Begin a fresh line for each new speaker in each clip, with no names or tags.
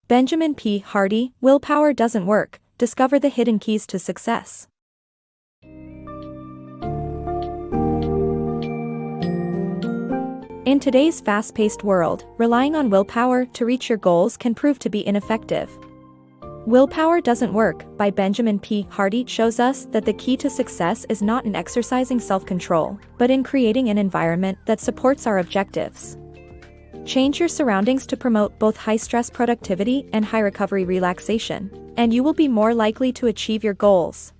BenjaminPHardy, Willpower Doesn't Work, Discover the Hidden Keys to Success. In today's fast-paced world, relying on willpower to reach your goals can prove to be ineffective. Willpower Doesn't Work by BenjaminPHardy shows us that the key to success is not in exercising self-control, but in creating an environment that supports our objectives. Change your surroundings to promote both high-stress productivity and high-recovery relaxation, and you will be more likely to achieve your goals.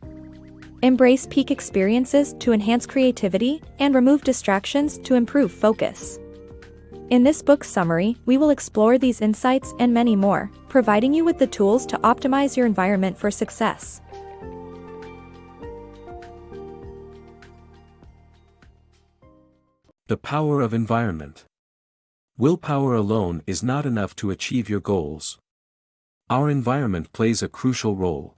Embrace peak experiences to enhance creativity and remove distractions to improve focus. In this book summary, we will explore these insights and many more, providing you with the tools to optimize your environment for success.
The power of environment. Willpower alone is not enough to achieve your goals. Our environment plays a crucial role.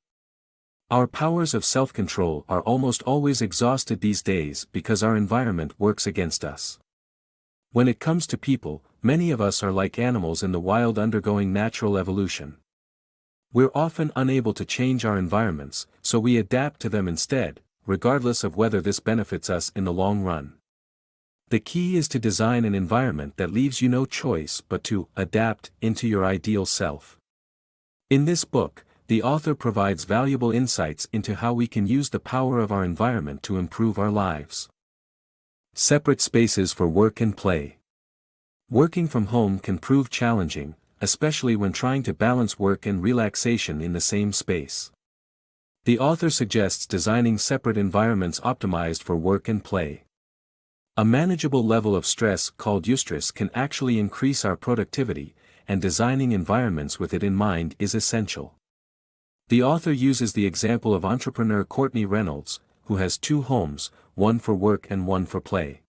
Our powers of self-control are almost always exhausted these days because our environment works against us. When it comes to people, many of us are like animals in the wild undergoing natural evolution. We're often unable to change our environments, so we adapt to them instead, regardless of whether this benefits us in the long run. The key is to design an environment that leaves you no choice but to adapt into your ideal self. In this book, the author provides valuable insights into how we can use the power of our environment to improve our lives. Separate spaces for work and play. Working from home can prove challenging, especially when trying to balance work and relaxation in the same space. The author suggests designing separate environments optimized for work and play. A manageable level of stress called eustress can actually increase our productivity, and designing environments with it in mind is essential. The author uses the example of entrepreneur Courtney Reynolds, who has two homes, one for work and one for play.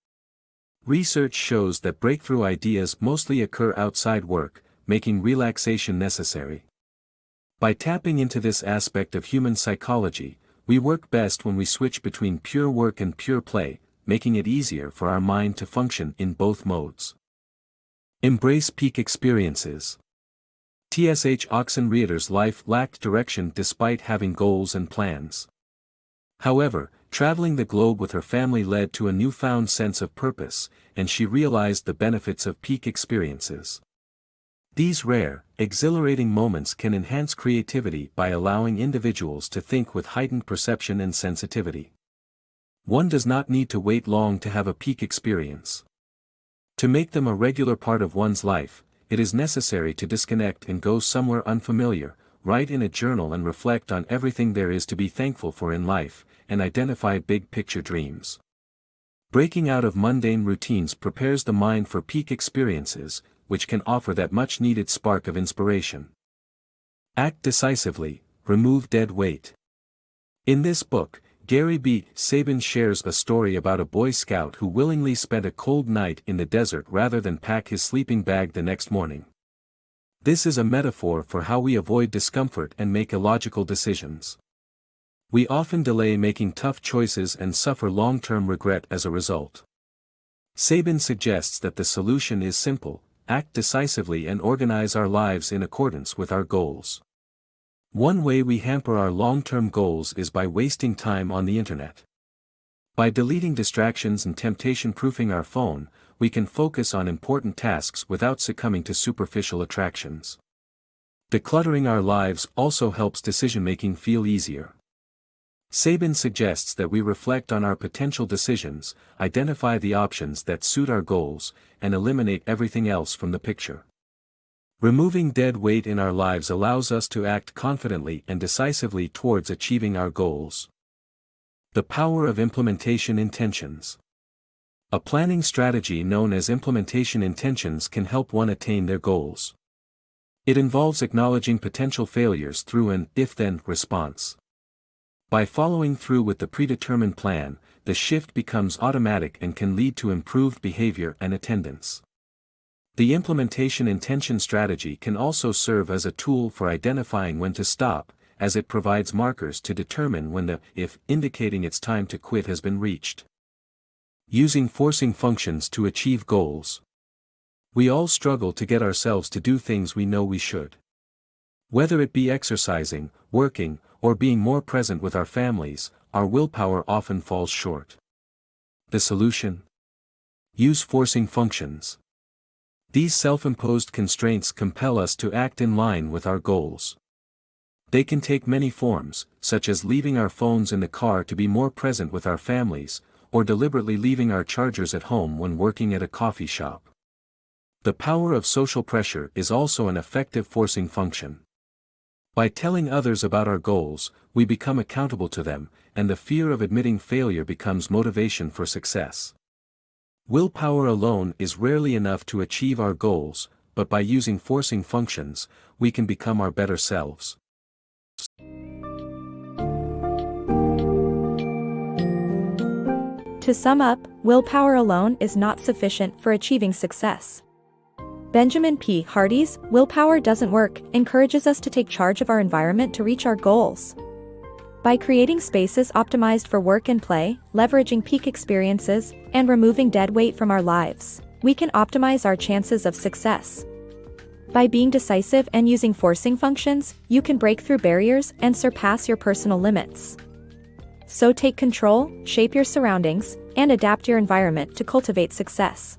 Research shows that breakthrough ideas mostly occur outside work, making relaxation necessary. By tapping into this aspect of human psychology, we work best when we switch between pure work and pure play, making it easier for our mind to function in both modes. Embrace peak experiences. T.S.H. Oxenreiter's life lacked direction despite having goals and plans. However, traveling the globe with her family led to a newfound sense of purpose, and she realized the benefits of peak experiences. These rare, exhilarating moments can enhance creativity by allowing individuals to think with heightened perception and sensitivity. One does not need to wait long to have a peak experience. To make them a regular part of one's life, it is necessary to disconnect and go somewhere unfamiliar, write in a journal and reflect on everything there is to be thankful for in life, and identify big-picture dreams. Breaking out of mundane routines prepares the mind for peak experiences, which can offer that much-needed spark of inspiration. Act decisively, remove dead weight. In this book, Gary B. Sabin shares a story about a Boy Scout who willingly spent a cold night in the desert rather than pack his sleeping bag the next morning. This is a metaphor for how we avoid discomfort and make illogical decisions. We often delay making tough choices and suffer long-term regret as a result. Sabin suggests that the solution is simple: act decisively and organize our lives in accordance with our goals. One way we hamper our long-term goals is by wasting time on the internet. By deleting distractions and temptation-proofing our phone, we can focus on important tasks without succumbing to superficial attractions. Decluttering our lives also helps decision-making feel easier. Sabin suggests that we reflect on our potential decisions, identify the options that suit our goals, and eliminate everything else from the picture. Removing dead weight in our lives allows us to act confidently and decisively towards achieving our goals. The power of implementation intentions. A planning strategy known as implementation intentions can help one attain their goals. It involves acknowledging potential failures through an if-then response. By following through with the predetermined plan, the shift becomes automatic and can lead to improved behavior and attendance. The implementation intention strategy can also serve as a tool for identifying when to stop, as it provides markers to determine when the if indicating it's time to quit has been reached. Using forcing functions to achieve goals. We all struggle to get ourselves to do things we know we should. Whether it be exercising, working, or being more present with our families, our willpower often falls short. The solution? Use forcing functions. These self-imposed constraints compel us to act in line with our goals. They can take many forms, such as leaving our phones in the car to be more present with our families, or deliberately leaving our chargers at home when working at a coffee shop. The power of social pressure is also an effective forcing function. By telling others about our goals, we become accountable to them, and the fear of admitting failure becomes motivation for success. Willpower alone is rarely enough to achieve our goals, but by using forcing functions, we can become our better selves.
To sum up, willpower alone is not sufficient for achieving success. BenjaminPHardy's Willpower Doesn't Work encourages us to take charge of our environment to reach our goals. By creating spaces optimized for work and play, leveraging peak experiences, and removing dead weight from our lives, we can optimize our chances of success. By being decisive and using forcing functions, you can break through barriers and surpass your personal limits. So take control, shape your surroundings, and adapt your environment to cultivate success.